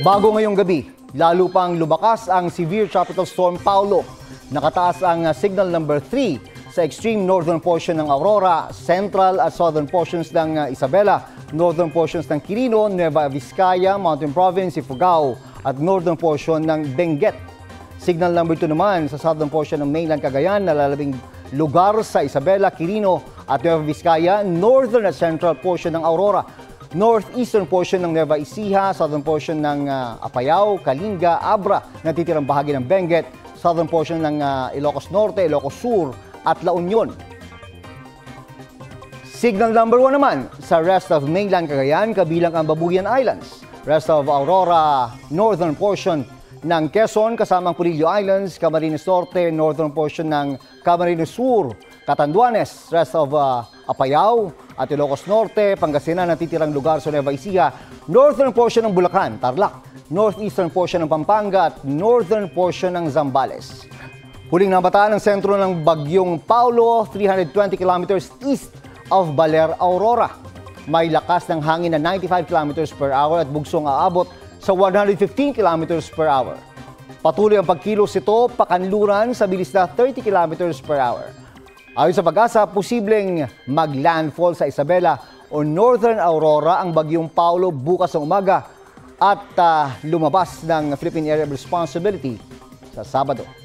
Bago ngayong gabi, lalo pang lumakas ang severe tropical storm Paulo. Nakataas ang signal number 3 sa extreme northern portion ng Aurora, central at southern portions ng Isabela, northern portions ng Quirino, Nueva Vizcaya, Mountain Province, Ifugao at northern portion ng Benguet. Signal number 2 naman sa southern portion ng mainland Cagayan, nalalabing lugar sa Isabela, Quirino at Nueva Vizcaya, northern at central portion ng Aurora, northeastern portion ng Nueva Ecija, southern portion ng Apayao, Kalinga, Abra, natitirang bahagi ng Benguet, southern portion ng Ilocos Norte, Ilocos Sur at La Union. Signal number 1 naman sa rest of mainland Cagayan, kabilang ang Babuyan Islands, rest of Aurora, northern portion ng Quezon, kasamang Purillo Islands, Camarines Norte, northern portion ng Camarines Sur, Catanduanes, rest of Apayao at Ilocos Norte, Pangasinan, natitirang lugar sa Nueva Ecija, northern portion ng Bulacan, Tarlac, northeastern portion ng Pampanga at northern portion ng Zambales. Huling nabataan ang sentro ng bagyong Paulo, 320 kilometers east of Baler, Aurora. May lakas ng hangin na 95 kilometers per hour at bugsong aabot sa 115 kilometers per hour. Patuloy ang pagkilos ito pakanluran sa bilis na 30 kilometers per hour. Ayon sa Pag-asa, posibleng mag-landfall sa Isabela o Northern Aurora ang bagyong Paulo bukas ng umaga at lumabas ng Philippine Area of Responsibility sa Sabado.